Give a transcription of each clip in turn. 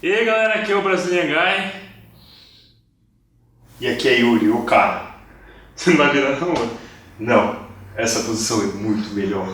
E aí galera, aqui é o Brazilian Guy. E aqui é Yuri, o cara. Você não vai virar não, mano? Não, essa posição é muito melhor.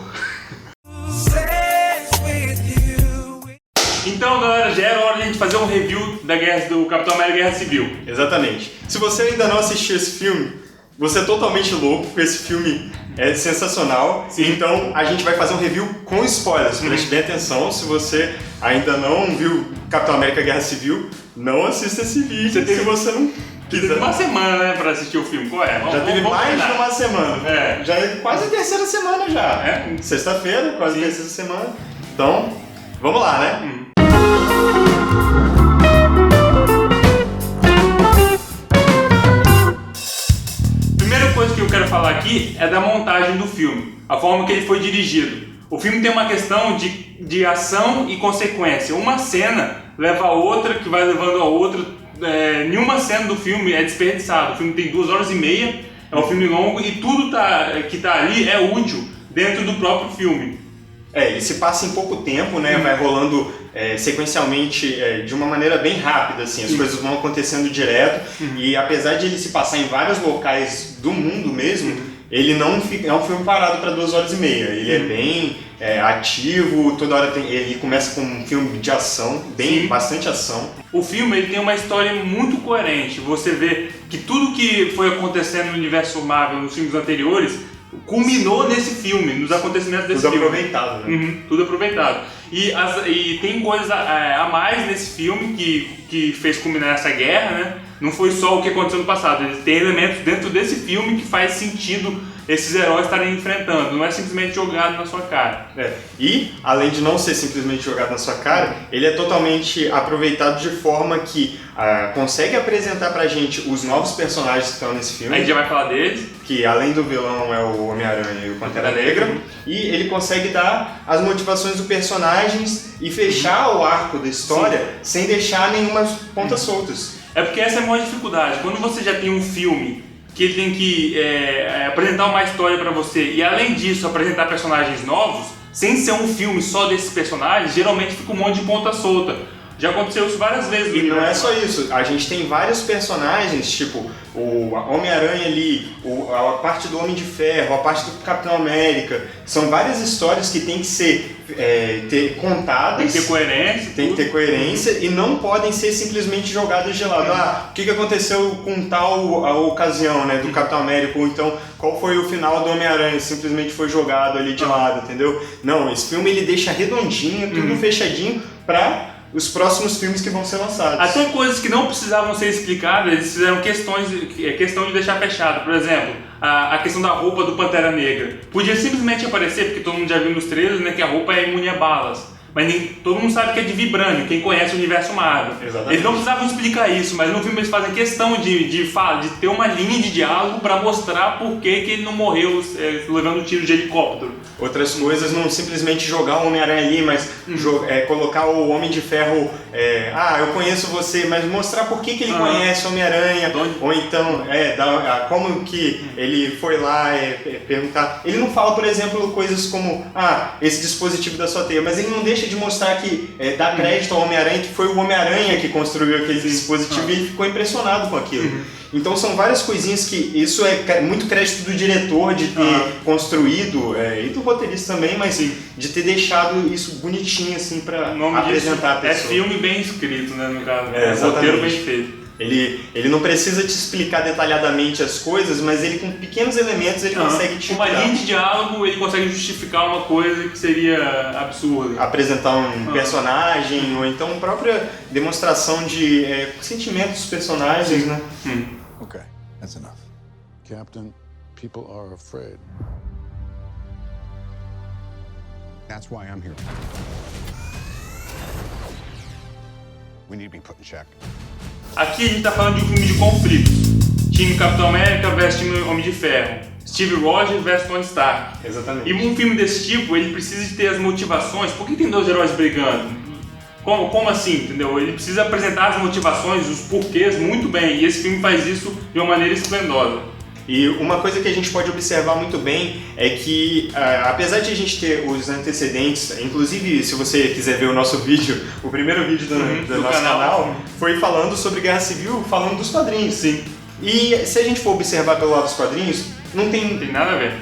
Então galera, já era hora de a gente fazer um review da guerra do Capitão América Guerra Civil. Exatamente. Se você ainda não assistiu esse filme, você é totalmente louco, porque esse filme é sensacional. Sim. Então a gente vai fazer um review com spoilers. Preste bem atenção, se você ainda não viu Capitão América Guerra Civil, não assista esse vídeo. Você teve- se você não Teve quiser. uma semana, né, pra assistir o filme. Qual é? Já teve mais de combinar. uma semana. É. Já é quase a terceira semana já. É? Sexta-feira, quase Sim. a terceira semana. Então, vamos lá, né? Primeira coisa que eu quero falar aqui é da montagem do filme, a forma que ele foi dirigido. O filme tem uma questão de ação e consequência. Uma cena leva a outra, que vai levando a outra. Nenhuma cena do filme é desperdiçada. O filme tem 2 horas e meia, é um filme longo e tudo que tá ali é útil dentro do próprio filme. Ele se passa em pouco tempo, né? Vai rolando sequencialmente de uma maneira bem rápida, assim. As coisas vão acontecendo direto. E apesar de ele se passar em vários locais do mundo mesmo, ele não fica, é um filme parado para 2 horas e meia. Ele é bem ativo, toda hora ele começa com um filme de ação, bastante ação. O filme ele tem uma história muito coerente. Você vê que tudo que foi acontecendo no universo Marvel nos filmes anteriores culminou nesse filme, nos acontecimentos desse Tudo filme. aproveitado, né? Tudo aproveitado. E tem coisa a mais nesse filme que fez culminar essa guerra, né? Não foi só o que aconteceu no passado. Tem elementos dentro desse filme que faz sentido esses heróis estarem enfrentando. Não é simplesmente jogado na sua cara. E, além de não ser simplesmente jogado na sua cara, ele é totalmente aproveitado de forma que consegue apresentar pra gente os novos personagens que estão nesse filme. A gente já vai falar deles. Que além do vilão é o Homem-Aranha e o Pantera Negra. E ele consegue dar as motivações dos personagens e fechar o arco da história sem deixar nenhuma ponta soltas. É porque essa é a maior dificuldade. Quando você já tem um filme que ele tem que apresentar uma história pra você e além disso apresentar personagens novos, sem ser um filme só desses personagens, geralmente fica um monte de ponta solta. Já aconteceu isso várias vezes. E não é só isso, a gente tem vários personagens, tipo o Homem-Aranha ali, a parte do Homem de Ferro, a parte do Capitão América. São várias histórias que tem que ser contadas. Tem que ter coerência. Tem que ter coerência e não podem ser simplesmente jogadas de lado. O que aconteceu com tal ocasião, né, do Capitão América? Ou então, qual foi o final do Homem-Aranha? Simplesmente foi jogado ali de lado, entendeu? Não, esse filme ele deixa redondinho, tudo fechadinho pra os próximos filmes que vão ser lançados. Até coisas que não precisavam ser explicadas, eles fizeram questão de deixar fechado. Por exemplo, a questão da roupa do Pantera Negra. Podia simplesmente aparecer, porque todo mundo já viu nos trailers, né, que a roupa é imune a balas. Mas todo mundo sabe que é de vibrânio, quem conhece o universo Marvel. Exatamente. Eles não precisavam explicar isso, mas no filme eles fazem questão de ter uma linha de diálogo para mostrar por que ele não morreu levando tiro de helicóptero. Outras coisas, não simplesmente jogar o Homem-Aranha ali, mas colocar o Homem de Ferro, eu conheço você, mas mostrar por que ele conhece o Homem-Aranha, ou então, como que ele foi lá perguntar. Ele não fala, por exemplo, coisas como, esse dispositivo da sua teia, mas ele não deixa de mostrar que dá crédito ao Homem-Aranha, que foi o Homem-Aranha que construiu aquele dispositivo e ele ficou impressionado com aquilo. Então são várias coisinhas que isso é muito crédito do diretor de ter construído, e do roteirista também, mas de ter deixado isso bonitinho assim pra apresentar a pessoa. É filme bem escrito, né, no caso. Exatamente. Roteiro bem feito. Ele não precisa te explicar detalhadamente as coisas, mas ele com pequenos elementos ele consegue te uma linha de diálogo ele consegue justificar uma coisa que seria absurda. Apresentar um personagem, ou então a própria demonstração de sentimentos dos personagens, né? Okay, that's enough. Captain, people are afraid. That's why I'm here. We need to be put in check. Aqui a gente tá falando de um filme de conflitos. Time Capitão América versus time Homem de Ferro. Steve Rogers versus Tony Stark. Exatamente. E um filme desse tipo, ele precisa de ter as motivações. Por que tem 2 heróis brigando? Como assim, entendeu? Ele precisa apresentar as motivações, os porquês muito bem. E esse filme faz isso de uma maneira esplendosa. E uma coisa que a gente pode observar muito bem é que, apesar de a gente ter os antecedentes, inclusive se você quiser ver o nosso vídeo, o primeiro vídeo do nosso canal foi falando sobre Guerra Civil, falando dos quadrinhos. Sim. E se a gente for observar pelo lado dos quadrinhos, não tem nada a ver.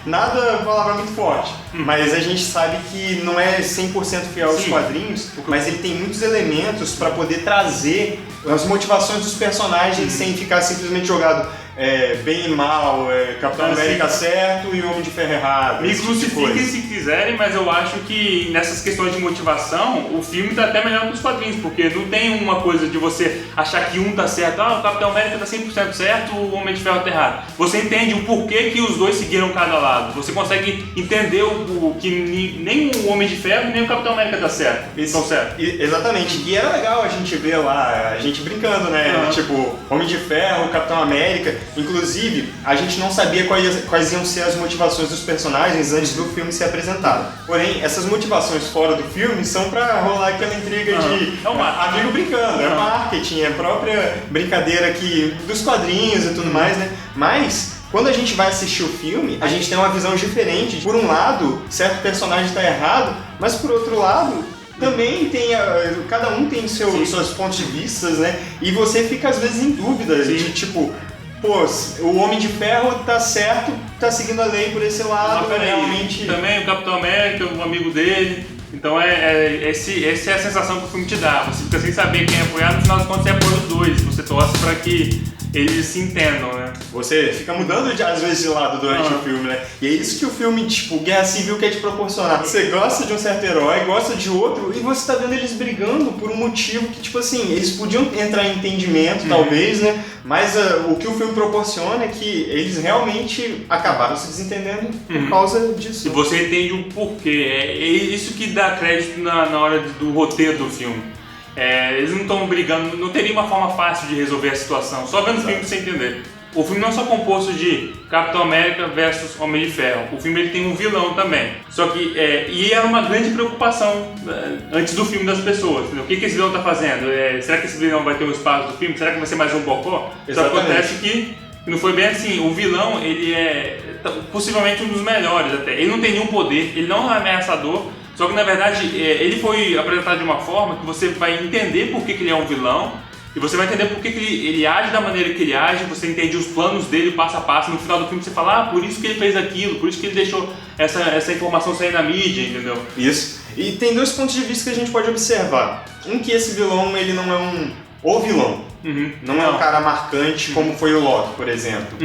Nada é uma palavra muito forte, mas a gente sabe que não é 100% fiel aos quadrinhos, mas ele tem muitos elementos para poder trazer as motivações dos personagens sem ficar simplesmente jogado bem e mal, Capitão América certo e o Homem de Ferro errado. Me crucifiquem se quiserem, mas eu acho que nessas questões de motivação, o filme tá até melhor que os quadrinhos, porque não tem uma coisa de você achar que um tá certo, o Capitão América tá 100% certo, o Homem de Ferro tá errado. Você entende o porquê que os dois seguiram cada lado. Você consegue entender o que nem o Homem de Ferro nem o Capitão América tá certo. Estão certo. Exatamente. E era legal a gente ver lá, a gente brincando, né? Tipo, Homem de Ferro, Capitão América. Inclusive, a gente não sabia quais iam ser as motivações dos personagens antes do filme ser apresentado. Porém, essas motivações fora do filme são pra rolar aquela intriga de amigo brincando, é marketing, é a própria brincadeira aqui dos quadrinhos e tudo mais, né? Mas quando a gente vai assistir o filme, a gente tem uma visão diferente. Por um lado, certo personagem está errado, mas por outro lado, também tem cada um tem seus pontos de vista, né? E você fica às vezes em dúvida de tipo, pô, o Homem de Ferro tá certo, tá seguindo a lei por esse lado, realmente. Também o Capitão América, o amigo dele. Então essa é a sensação que o filme te dá. Você fica sem saber quem apoiar, no final das contas você apoia os dois. Você torce pra que eles se entendam, né? Você fica mudando às vezes de lado durante o filme, né? E é isso que o filme, tipo, Guerra Civil quer te proporcionar. Você gosta de um certo herói, gosta de outro, e você tá vendo eles brigando por um motivo que, tipo assim, eles podiam entrar em entendimento, talvez, né? Mas o que o filme proporciona é que eles realmente acabaram se desentendendo por causa disso. E você entende o porquê. É isso que dá crédito na hora do roteiro do filme. Eles não estão brigando, não teria uma forma fácil de resolver a situação, só vendo o filme pra você entender. O filme não é só composto de Capitão América versus Homem de Ferro. O filme ele tem um vilão também. Só que, e era uma grande preocupação antes do filme das pessoas. Entendeu? O que esse vilão está fazendo? Será que esse vilão vai ter um espaço do filme? Será que vai ser mais um bocó? Só acontece que não foi bem assim. O vilão, ele é possivelmente um dos melhores até. Ele não tem nenhum poder, ele não é ameaçador. Só que na verdade ele foi apresentado de uma forma que você vai entender por que ele é um vilão. E você vai entender por que ele age da maneira que ele age, você entende os planos dele passo a passo. No final do filme você fala, por isso que ele fez aquilo, por isso que ele deixou essa informação sair na mídia, entendeu? Isso. E tem dois pontos de vista que a gente pode observar. Um, que esse vilão, ele não é o vilão. Não é um cara marcante como foi o Loki, por exemplo.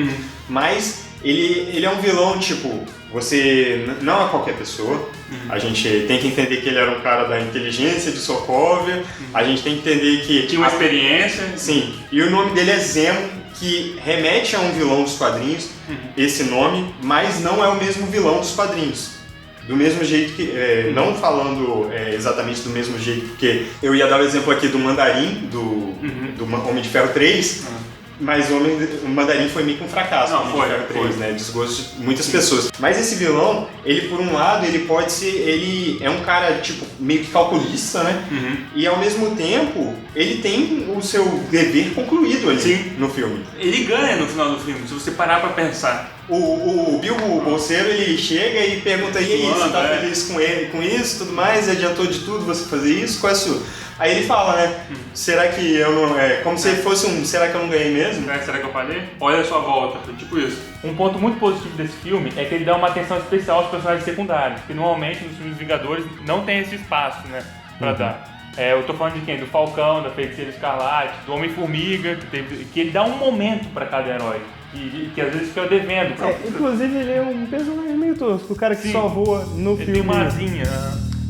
Mas ele é um vilão, tipo, você não é qualquer pessoa. A gente tem que entender que ele era um cara da inteligência de Sokovia. A gente tem que entender que tinha uma experiência. Sim. E o nome dele é Zemo, que remete a um vilão dos quadrinhos, esse nome, mas não é o mesmo vilão dos quadrinhos. Do mesmo jeito que, não falando exatamente do mesmo jeito, porque eu ia dar o exemplo aqui do Mandarim, do Homem de Ferro 3, mas o Mandarim foi meio que um fracasso. Não, foi, né? Desgosto de muitas pessoas. Mas esse vilão, ele por um lado, ele pode ser, ele é um cara tipo meio que calculista, né? E ao mesmo tempo, ele tem o seu dever concluído ali no filme. Ele ganha no final do filme, se você parar pra pensar. O Bilbo Bolseiro, ele chega e pergunta, e aí, você tá feliz com isso, tudo mais? Adiantou de tudo você fazer isso? Qual é a sua? Aí ele fala, né? Será que eu não... como se fosse será que eu não ganhei mesmo? Será que eu falhei? Olha a sua volta, tipo isso. Um ponto muito positivo desse filme é que ele dá uma atenção especial aos personagens secundários, que normalmente nos filmes Vingadores não tem esse espaço, né? Pra dar. Eu tô falando de quem? Do Falcão, da Feiticeira Escarlate, do Homem-Formiga, que ele dá um momento pra cada herói. Que às vezes fica devendo. Inclusive ele é um personagem meio tosco, o cara que só voa no filme. Tem uma asinha.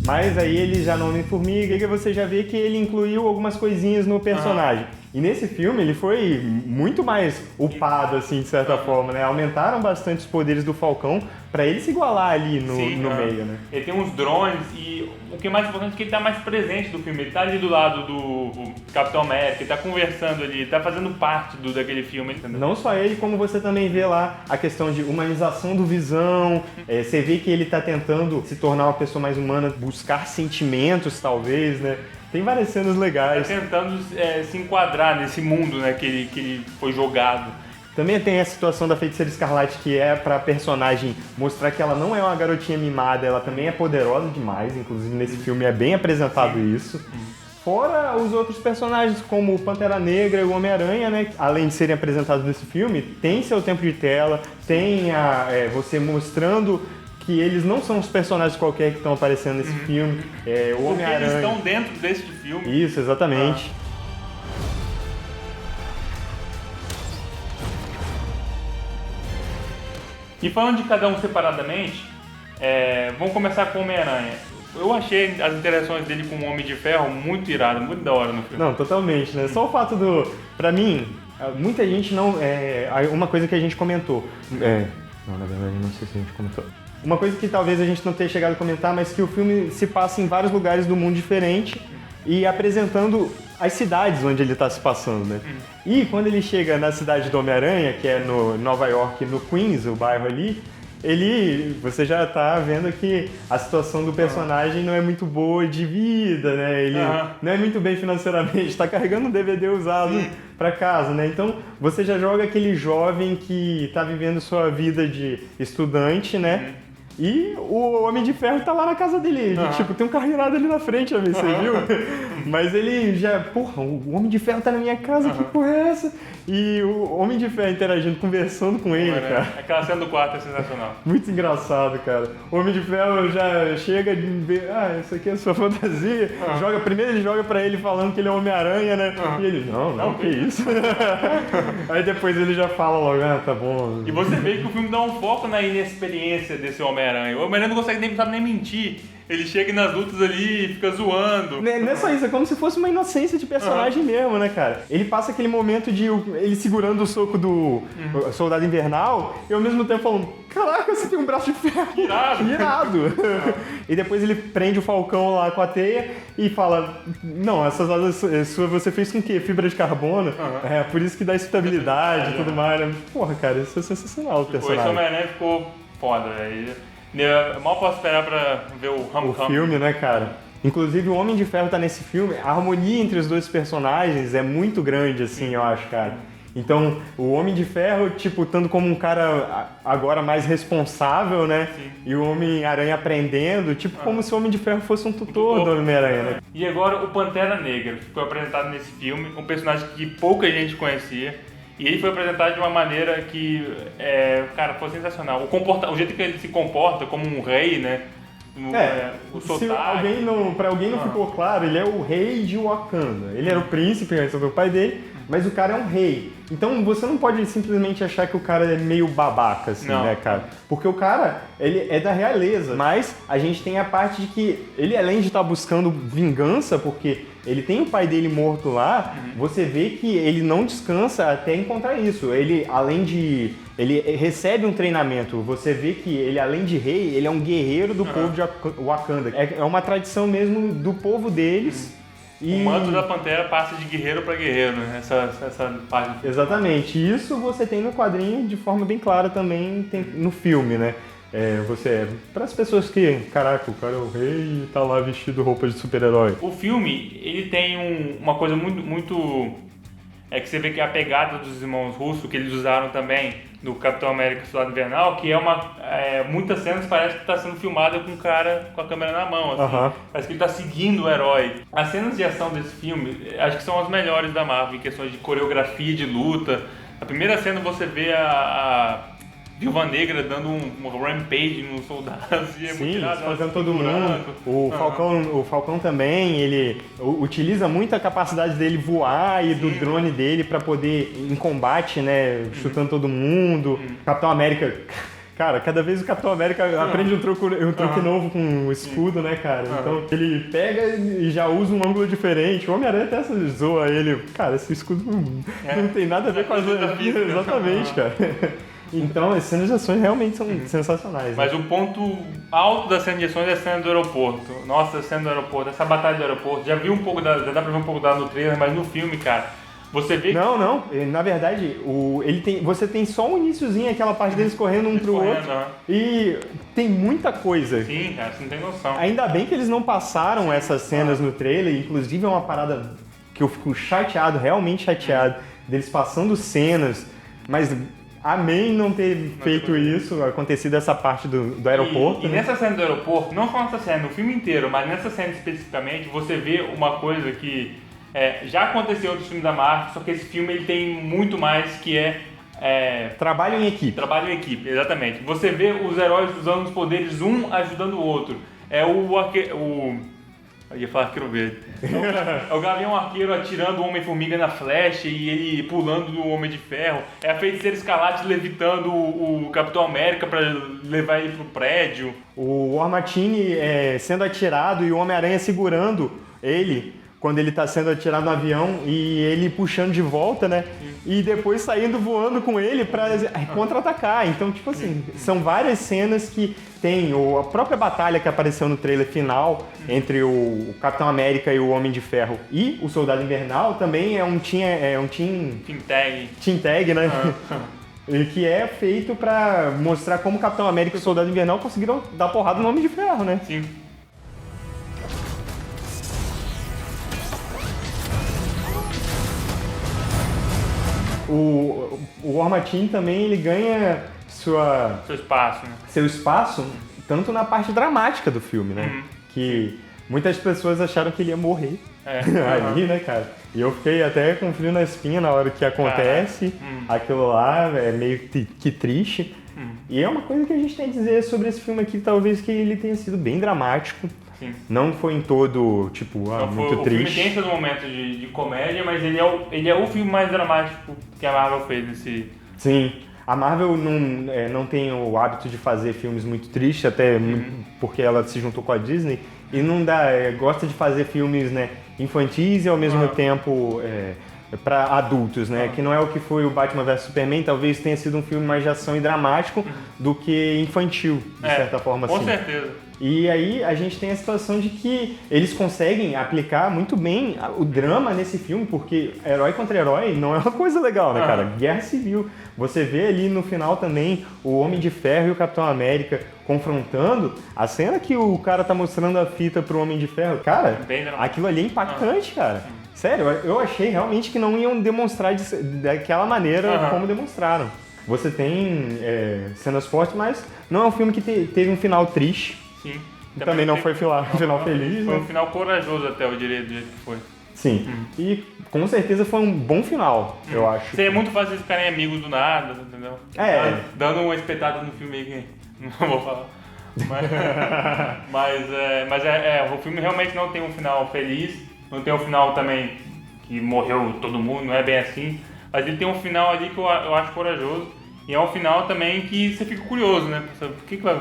Mas aí ele já no Homem-Formiga, e você já vê que ele incluiu algumas coisinhas no personagem. E nesse filme ele foi muito mais upado, assim, de certa forma, né? Aumentaram bastante os poderes do Falcão pra ele se igualar ali no meio, né? Ele tem uns drones e o que é mais importante é que ele tá mais presente do filme. Ele tá ali do lado do Capitão América, ele tá conversando ali, ele tá fazendo parte daquele filme. Entendeu? Não só ele, como você também vê lá a questão de humanização do Visão. Você vê que ele tá tentando se tornar uma pessoa mais humana, buscar sentimentos, talvez, né? Tem várias cenas legais. Tá tentando se enquadrar nesse mundo, né, que ele foi jogado. Também tem a situação da Feiticeira Escarlate, que é pra personagem mostrar que ela não é uma garotinha mimada, ela também é poderosa demais, inclusive nesse filme é bem apresentado isso. Fora os outros personagens, como o Pantera Negra e o Homem-Aranha, né? Além de serem apresentados nesse filme, tem seu tempo de tela, tem você mostrando que eles não são os personagens qualquer que estão aparecendo nesse filme. O Homem-Aranha. Eles estão dentro desse filme. Isso, exatamente. E falando de cada um separadamente, vamos começar com o Homem-Aranha. Eu achei as interações dele com o Homem de Ferro muito irado, muito da hora no filme. Não, totalmente, né? Só o fato pra mim, muita gente não... uma coisa que a gente comentou... não, na verdade, não sei se a gente comentou. Uma coisa que talvez a gente não tenha chegado a comentar, mas que o filme se passa em vários lugares do mundo diferente e apresentando as cidades onde ele está se passando, né? E quando ele chega na cidade do Homem-Aranha, que é no Nova York, no Queens, o bairro ali, você já tá vendo que a situação do personagem não é muito boa de vida, né? Ele não é muito bem financeiramente, tá carregando um DVD usado pra casa, né? Então, você já joga aquele jovem que tá vivendo sua vida de estudante, né? E o Homem de Ferro tá lá na casa dele. Tipo, tem um carro irado ali na frente, amigo, você viu? Mas ele já... Porra, o Homem de Ferro tá na minha casa, que porra é essa? E o Homem de Ferro interagindo, conversando com ele, cara. Aquela cena do quarto é sensacional. Muito engraçado, cara. O Homem de Ferro já chega de ver... isso aqui é sua fantasia. Primeiro ele joga pra ele falando que ele é Homem-Aranha, né? E ele, não, que isso? Aí depois ele já fala logo, tá bom. E você vê que o filme dá um foco na inexperiência desse Homem-Aranha. O Homem-Aranha não consegue nem mentir. Ele chega nas lutas ali e fica zoando. Não é só isso, é como se fosse uma inocência de personagem mesmo, né, cara? Ele passa aquele momento de ele segurando o soco do Soldado Invernal e ao mesmo tempo falando, caraca, você tem um braço de ferro. Irado. E depois ele prende o Falcão lá com a teia e fala, não, essas asas suas você fez com o quê? Fibra de carbono? Por isso que dá estabilidade e tudo mais, né? Porra, cara, isso é sensacional o personagem. Esse Homem-Aranha ficou foda, velho. Mal posso esperar pra ver o Homecoming. O filme, né, cara? Inclusive, o Homem de Ferro tá nesse filme. A harmonia entre os dois personagens é muito grande, assim, eu acho, cara. Então, o Homem de Ferro, tipo, estando como um cara agora mais responsável, né? Sim. E o Homem-Aranha aprendendo, tipo, como se o Homem de Ferro fosse um tutor do Homem-Aranha, né? E agora, o Pantera Negra, que foi apresentado nesse filme, um personagem que pouca gente conhecia. E ele foi apresentado de uma maneira que, cara, foi sensacional. O jeito que ele se comporta como um rei, né? O sotaque. Pra alguém não ficou claro, ele é o rei de Wakanda. Ele era o príncipe, do pai dele, mas o cara é um rei. Então você não pode simplesmente achar que o cara é meio babaca, assim, né, cara? Porque o cara, ele é da realeza. Mas a gente tem a parte de que ele, além de estar buscando vingança, porque ele tem o pai dele morto lá, você vê que ele não descansa até encontrar isso. Ele, ele recebe um treinamento. Você vê que ele, além de rei, ele é um guerreiro do povo de Wakanda. É uma tradição mesmo do povo deles. O manto da Pantera passa de guerreiro para guerreiro, né? Essa parte. Exatamente. Isso você tem no quadrinho de forma bem clara também tem no filme, né? Para as pessoas que, caraca, o cara é o rei e tá lá vestido roupa de super-herói. O filme, ele tem uma coisa muito que você vê que é a pegada dos irmãos russos que eles usaram também no Capitão América Soldado Invernal, que muitas cenas parece que está sendo filmada com o cara com a câmera na mão, assim. Parece que ele está seguindo o herói. As cenas de ação desse filme, acho que são as melhores da Marvel, em questões de coreografia, de luta. A primeira cena você vê a Viúva Negra dando um rampage nos soldados. Sim, fazendo todo mundo. O Falcão também, ele utiliza muito a capacidade dele voar e do drone dele pra poder ir em combate, né? Chutando todo mundo. Capitão América... Cara, cada vez o Capitão América aprende um truque novo com o escudo, né, cara? Então ele pega e já usa um ângulo diferente. O Homem-Aranha até zoa ele. Cara, esse escudo não tem nada a ver com as... Exatamente, cara. Então, as cenas de ações realmente são sensacionais. Mas o ponto alto da cena de ações é a cena do aeroporto. Nossa, a cena do aeroporto, essa batalha do aeroporto. Já dá pra ver um pouco dela no trailer, mas no filme, cara, você vê que... Não. Na verdade, você tem só um iniciozinho, aquela parte deles correndo um pro outro. E tem muita coisa. Sim, cara, você não tem noção. Ainda bem que eles não passaram essas cenas no trailer. Inclusive, é uma parada que eu fico chateado, realmente chateado, deles passando cenas Mas amém não ter feito isso, acontecido essa parte do aeroporto. E nessa cena do aeroporto, não só nessa cena, no filme inteiro, mas nessa cena especificamente, você vê uma coisa que já aconteceu em outros filmes da Marvel, só que esse filme ele tem muito mais que trabalho em equipe. Trabalho em equipe, exatamente. Você vê os heróis usando os poderes, um ajudando o outro. Eu ia falar arqueiro verde. É o Gavião Arqueiro atirando o Homem-Formiga na flecha e ele pulando do Homem de Ferro. É a Feiticeira Escarlate levitando o Capitão América pra levar ele pro prédio. O War Machine sendo atirado e o Homem-Aranha segurando ele quando ele tá sendo atirado no avião e ele puxando de volta, né? E depois saindo voando com ele pra contra-atacar. Então, tipo assim, são várias cenas que tem a própria batalha que apareceu no trailer final entre o Capitão América e o Homem de Ferro e o Soldado Invernal também é um team tag, né? Que é feito pra mostrar como o Capitão América e o Soldado Invernal conseguiram dar porrada no Homem de Ferro, né? Sim. O War Machine também ele ganha seu espaço tanto na parte dramática do filme, né? Que muitas pessoas acharam que ele ia morrer ali, né, cara? E eu fiquei até com frio na espinha na hora que acontece. Aquilo lá é meio que triste. E é uma coisa que a gente tem a dizer sobre esse filme aqui, talvez que ele tenha sido bem dramático. Sim. Não foi em todo, tipo, muito triste. O filme tem seus momentos de comédia, mas ele é o filme mais dramático que a Marvel fez nesse... Sim. A Marvel não tem o hábito de fazer filmes muito tristes, até porque ela se juntou com a Disney, e gosta de fazer filmes, né, infantis e ao mesmo tempo para adultos, né? Que não é o que foi o Batman vs Superman, talvez tenha sido um filme mais de ação e dramático do que infantil, de certa forma assim. Com certeza. E aí a gente tem a situação de que eles conseguem aplicar muito bem o drama nesse filme, porque herói contra herói não é uma coisa legal, né, cara? Guerra Civil. Você vê ali no final também o Homem de Ferro e o Capitão América confrontando. A cena que o cara tá mostrando a fita pro Homem de Ferro, cara, aquilo ali é impactante, cara. Sério, eu achei realmente que não iam demonstrar daquela maneira como demonstraram. Você tem cenas fortes, mas não é um filme que teve um final triste. Sim. Também não foi um final feliz, foi né? um final corajoso até, eu diria, do jeito que foi. Sim. E com certeza foi um bom final, eu acho. Seria muito fácil eles ficarem amigos do nada, entendeu? Dando uma espetada no filme aí que não vou falar. Mas o filme realmente não tem um final feliz, não tem um final também que morreu todo mundo, não é bem assim. Mas ele tem um final ali que eu acho corajoso. E é um final também que você fica curioso, né?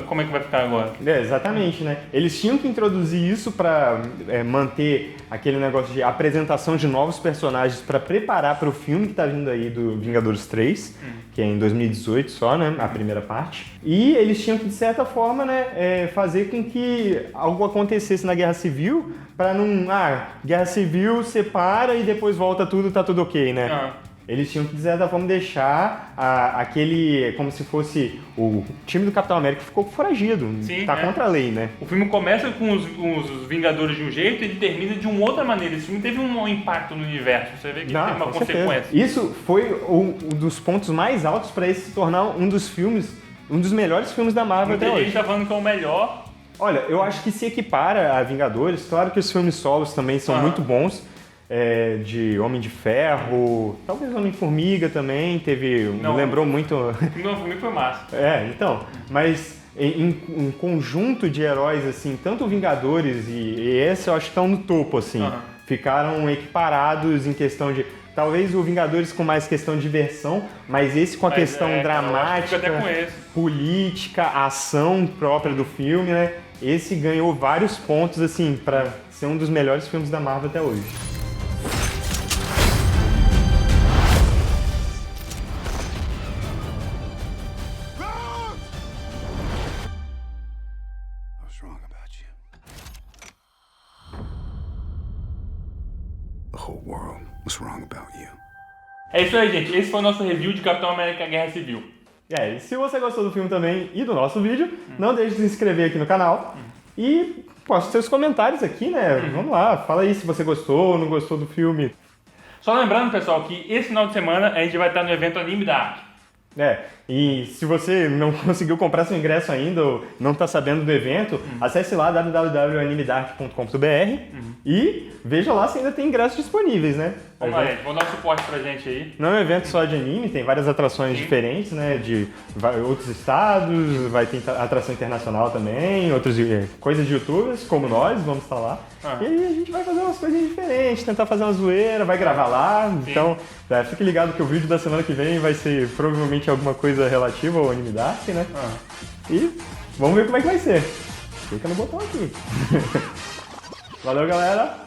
Como é que vai ficar agora? Exatamente, né? Eles tinham que introduzir isso para manter aquele negócio de apresentação de novos personagens para preparar para o filme que tá vindo aí do Vingadores 3, que é em 2018 só, né? A primeira parte. E eles tinham que, de certa forma, né, fazer com que algo acontecesse na Guerra Civil para não... Guerra Civil separa e depois volta tudo, tá tudo ok, né? Eles tinham que, de certa forma, deixar aquele... como se fosse o time do Capitão América que ficou foragido. Sim, tá contra a lei, né? O filme começa com os Vingadores de um jeito e ele termina de uma outra maneira. Esse filme teve um impacto no universo. Você vê que teve uma consequência. Isso foi um dos pontos mais altos para esse se tornar um dos melhores filmes da Marvel até hoje. Muita gente tá falando que é o melhor. Olha, eu acho que se equipara a Vingadores. Claro que os filmes solos também são muito bons. De Homem de Ferro, talvez Homem-Formiga também, lembrou muito... Homem-Formiga foi massa. Então, mas em um conjunto de heróis, assim, tanto Vingadores e esse eu acho que estão no topo, assim, ficaram equiparados em questão de... Talvez o Vingadores com mais questão de diversão, mas esse com a questão dramática, política, ação própria do filme, né? Esse ganhou vários pontos, assim, para ser um dos melhores filmes da Marvel até hoje. É isso aí, gente. Esse foi o nosso review de Capitão América Guerra Civil. E se você gostou do filme também e do nosso vídeo, não deixe de se inscrever aqui no canal e poste seus comentários aqui, né? Vamos lá, fala aí se você gostou ou não gostou do filme. Só lembrando, pessoal, que esse final de semana a gente vai estar no evento Anime da Arte. E se você não conseguiu comprar seu ingresso ainda ou não está sabendo do evento, acesse lá www.animedark.com.br e veja lá se ainda tem ingressos disponíveis, né? Vamos lá, gente, vamos dar um suporte pra gente aí. Não é um evento só de anime, tem várias atrações diferentes, né? De outros estados, vai ter atração internacional também, outras coisas de youtubers, como nós, vamos estar lá. E aí a gente vai fazer umas coisinhas diferentes, tentar fazer uma zoeira, vai gravar lá. Então, fique ligado que o vídeo da semana que vem vai ser provavelmente alguma coisa relativa ao Anime Dark, né? E vamos ver como é que vai ser. Clica no botão aqui. Valeu, galera!